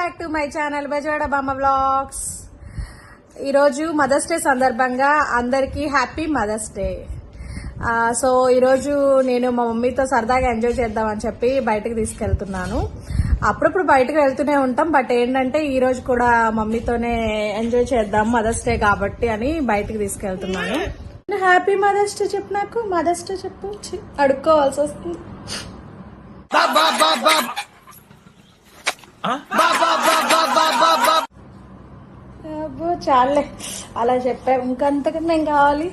Back to my channel Bezawada బామ్మ vlogs. ఈరోజు mothers day సందర్భంగా అందరికీ హ్యాపీ మదర్స్ డే. సో ఈరోజు నేను మా మమ్మీతో సరదాగా ఎంజాయ్ చేద్దామని చెప్పి బయటకు తీసుకెళ్తున్నాను. అప్పుడప్పుడు బయటకు వెళ్తూనే ఉంటాం, బట్ ఏంటంటే ఈ రోజు కూడా మమ్మీతోనే ఎంజాయ్ చేద్దాం మదర్స్ డే కాబట్టి అని బయటకు తీసుకెళ్తున్నాను. హ్యాపీ మదర్స్ డే చెప్పు, నాకు మదర్స్ డే చెప్పు. అడుక్కోవాల్సి వస్తుంది. అబ్బో చాలే అలా చెప్పా, ఇంకంతకన్నా ఏం కావాలి.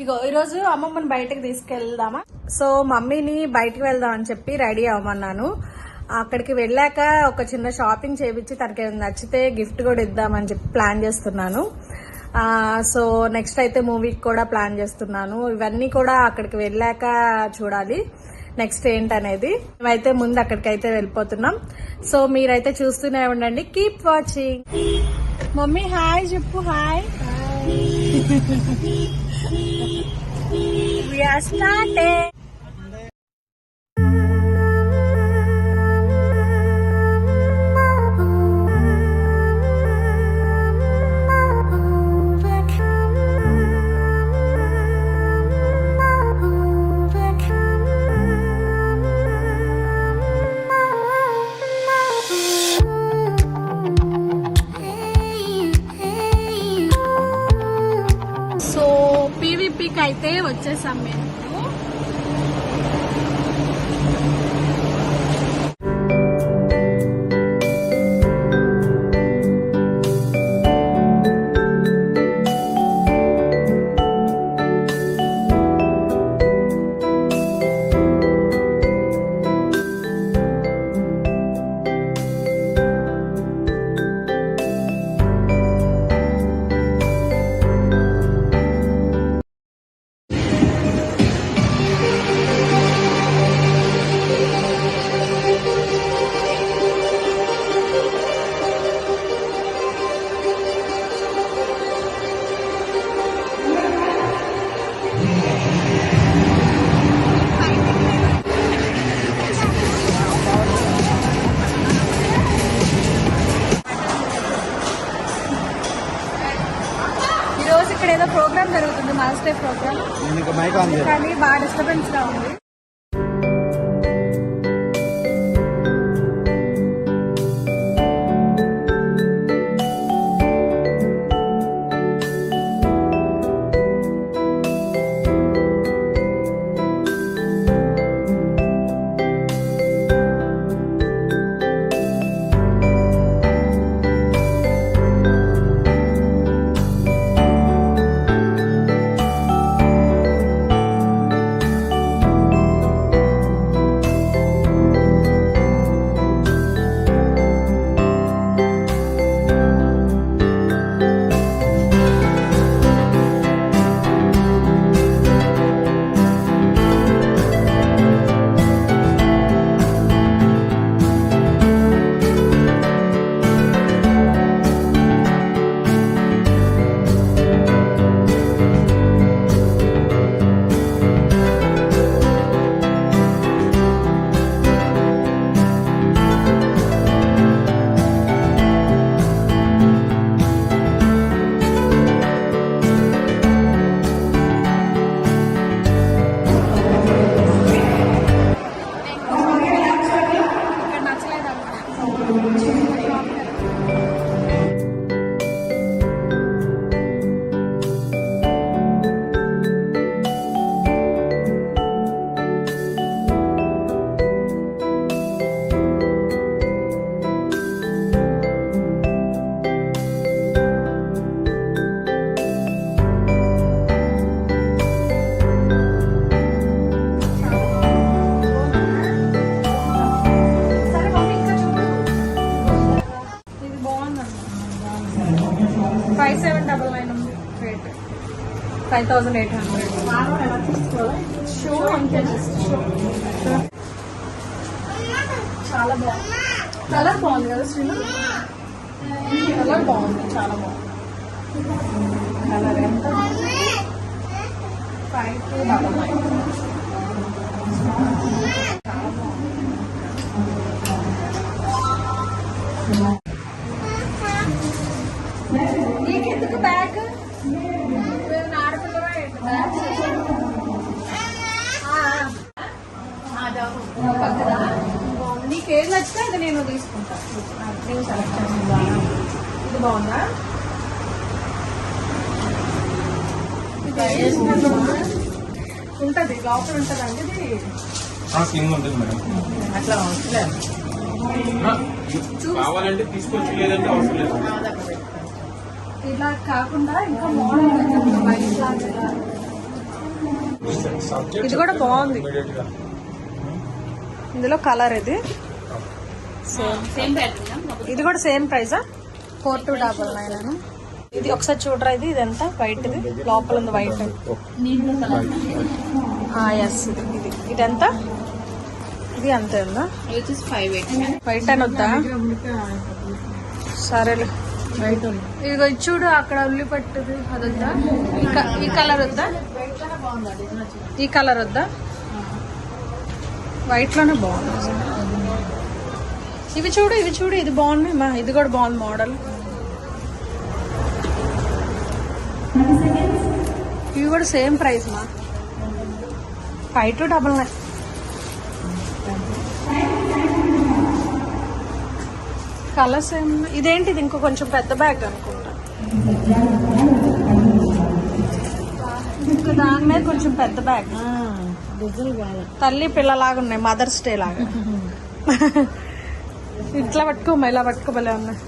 ఇగో ఈరోజు అమ్మమ్మని బయటకు తీసుకెళ్దామా. సో మమ్మీని బయటకు వెళ్దాం అని చెప్పి రెడీ అవ్వమన్నాను. అక్కడికి వెళ్ళాక ఒక చిన్న షాపింగ్ చేయించి తనకి నచ్చితే గిఫ్ట్ కూడా ఇద్దామని చెప్పి ప్లాన్ చేస్తున్నాను. సో నెక్స్ట్ అయితే మూవీకి కూడా ప్లాన్ చేస్తున్నాను. ఇవన్నీ కూడా అక్కడికి వెళ్ళాక చూడాలి నెక్స్ట్ ఏంటనేది. మేమైతే ముందు అక్కడికైతే వెళ్ళిపోతున్నాం. సో మీరైతే చూస్తూనే ఉండండి, కీప్ వాచింగ్. మమ్మీ హాయ్ చెప్పు. హాయ్. We are starting. పీవీపీకి అయితే వచ్చేసాం మేము. ఇక్కడ ఏదో ప్రోగ్రామ్ జరుగుతుంది, మదర్స్ డే ప్రోగ్రామ్, కానీ బాగా డిస్టర్బెన్స్ గా ఉంది. $5799 రేట్, 5800. షో అంతే, షో చాలా బాగుంది. కలర్ బాగుంది కదా శ్రీను, కలర్ బాగుంది, చాలా బాగుంది కలర్. ఎంత? 5299. నీకెందుకు బ్యాగ్? నీకేం నచ్చితే అది నేను తీసుకుంటా. నేను సెలెక్ట్ చేస్తా. ఇది బాగుందా? ఉంటది లోపల ఉంటదండి ఇది. అట్లా కావాలంటే తీసుకొచ్చి, లేదంటే అవసరం లేదు. ఇలా కాకుండా ఇంకా మోడల్ వైట్ లాగా. ఇది కూడా బాగుంది. ఇందులో కలర్ ఇది ఇది కూడా సేమ్ ప్రైజా? 4299. ఇది ఒకసారి చూడరా. ఇది ఎంత వైట్? ఇది లోపల ఉంది వైట్. ఎస్ ఇది ఇది ఎంత? ఇది అంతే ఉందా? వైట్ అని వద్దా? సరేలే. ఇదిగో ఇది చూడు, అక్కడ ఉల్లి పట్టుది అది వద్దా? ఈ కలర్ వద్దా? ఈ కలర్ వద్దా? వైట్ లోనే బాగుంది. ఇవి చూడు, ఇవి చూడు, ఇది బాగుంది మా. ఇది కూడా బాగుంది మోడల్. ఇవి కూడా సేమ్ ప్రైస్ మా. 5299. కలర్స్ ఏం? ఇదేంటిది? ఇంకో కొంచెం పెద్ద బ్యాగ్ అనుకుంటా. ఇంకా దాని మీద కొంచెం పెద్ద బ్యాగ్. తల్లి పిల్లలాగా ఉన్నాయి, మదర్స్ డే లాగా. ఇట్లా పట్టుకోమా, ఇలా పట్టుకోబలే ఉన్నాయి.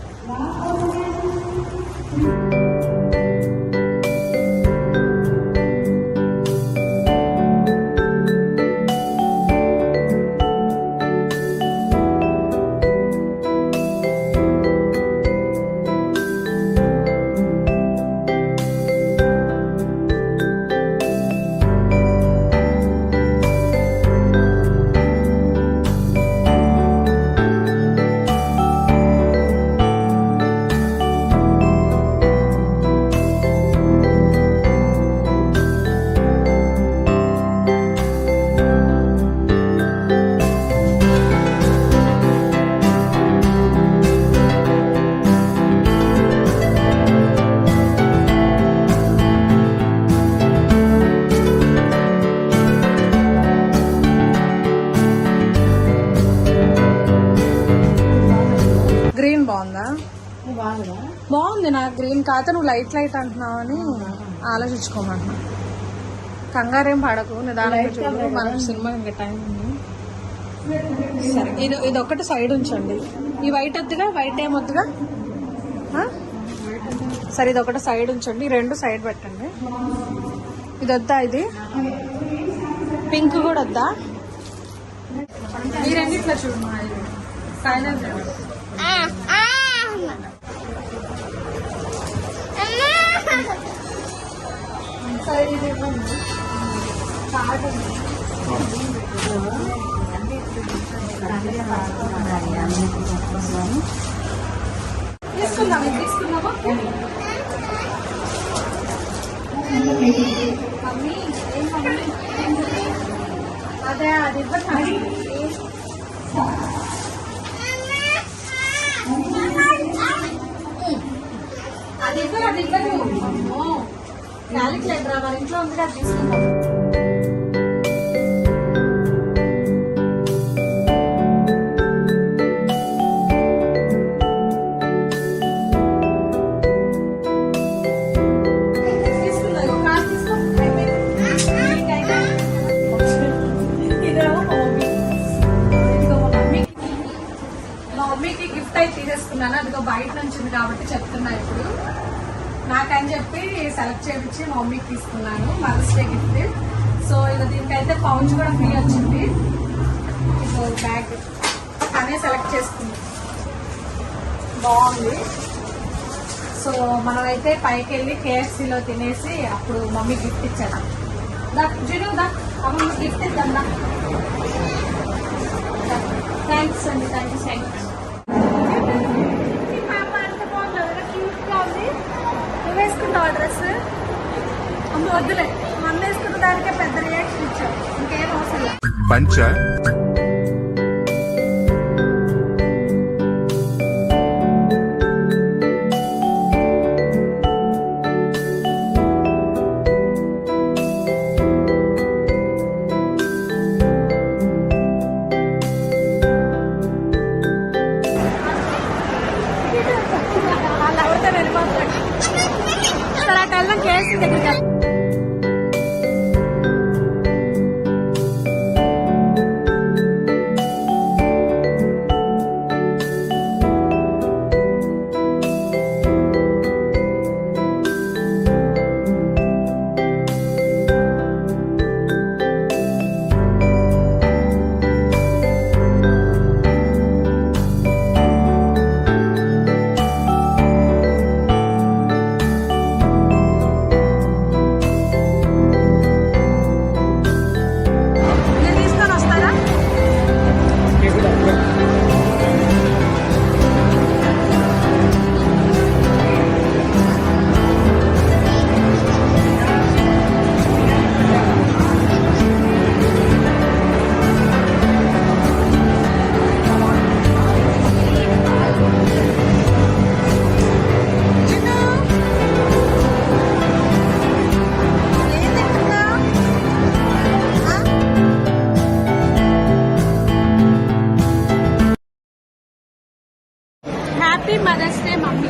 గ్రీన్ బాగుందా? బాగుంది. నాకు గ్రీన్ కాదు, నువ్వు లైట్ లైట్ అంటున్నావు అని ఆలోచించుకోమంటున్నా. కంగారేం పడకు, నిదానంగా చూడు. మనకు సినిమా ఇంకా టైం ఉంది. సరే, ఇది ఒకటి సైడ్ ఉంచండి. ఈ వైట్ వద్దుగా? వైట్ ఏం వద్దుగా? సరే, ఇది ఒకటి సైడ్ ఉంచండి. ఈ రెండు సైడ్ పెట్టండి. ఇది వద్దా? ఇది పింక్ కూడా వద్దా? ఈ రెండిట్లో చూడు మా. ఫైనల్ తీసుకుందాం. తీసుకున్నామా? అదే అది ఇవ్వండి. అది ఇవ్వరు, అది ఇవ్వరు. క్యాలిక్యులేటర్ మన ఇంట్లో ఉంది, అది తీసుకుంటాం. మమ్మీకి గిఫ్ట్ అయితే తీసేసుకున్నాను. అదిగో బయట నుంచి ఉంది కాబట్టి చెప్తున్నా. ఇప్పుడు నాకని చెప్పి సెలెక్ట్ చేయించి మా మమ్మీకి తీసుకున్నాను మదర్స్ డే గిఫ్ట్. సో ఇక దీనికైతే పౌచ్ కూడా ఫ్రీ వచ్చింది. ఇదో బ్యాగ్ తనే సెలెక్ట్ చేసుకుంది, బాగుంది. సో మనమైతే పైకి వెళ్ళి KFCలో తినేసి అప్పుడు మమ్మీ గిఫ్ట్ ఇచ్చాను. జిను దా అమ్మ గిఫ్ట్ ఇద్దాం. థ్యాంక్స్ అండి, థ్యాంక్స్. వేసుకుంటావు డ్రెస్? అమ్మ వద్దులే, మన వేసుకున్న దానికే పెద్ద రియాక్షన్ ఇచ్చావు. ఇంకేం అవసరం లేదు. పంచ వాళ్ళు ఎవరితో వెళ్ళిపోతారు సరే అటు వెళ్దాం కేఎస్సీ దగ్గరికి నేను తీసుకొని వస్తారా హ్యాపీ మదర్స్ డే మమ్మీ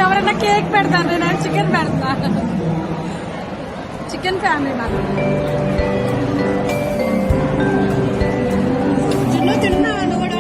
ఎవరైనా కేక్ పెడతాను నేను చికెన్ పెడతాను చికెన్ ఫ్యామిలీ నాకు తిన్నాను కూడా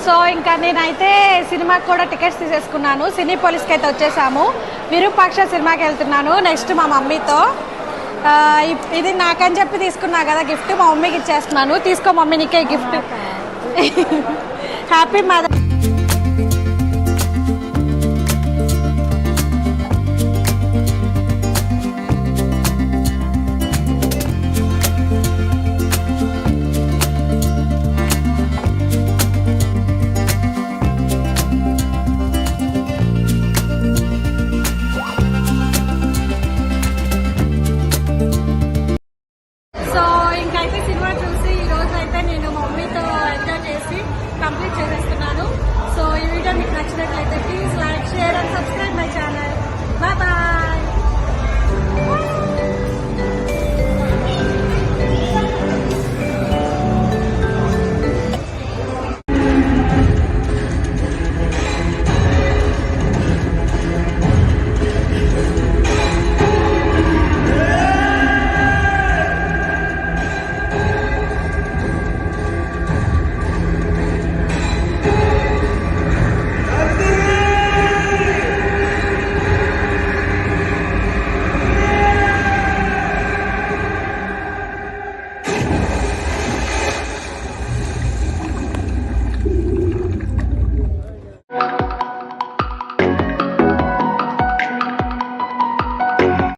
సో ఇంకా నేనైతే సినిమాకి కూడా టికెట్స్ తీసేసుకున్నాను సినీపోలిస్కి అయితే వచ్చేసాము విరూపాక్ష సినిమాకి వెళ్తున్నాను నెక్స్ట్ మా మమ్మీతో ఇది నాకని చెప్పి తీసుకున్నా కదా గిఫ్ట్ మా మమ్మీకి ఇచ్చేస్తున్నాను తీసుకో మమ్మీ నీకే గిఫ్ట్ హ్యాపీ మదర్ కంప్లీట్ చేసేస్తున్నాను సో ఈ వీడియో మీకు నచ్చినట్లయితే please like share and subscribe my channel bye bye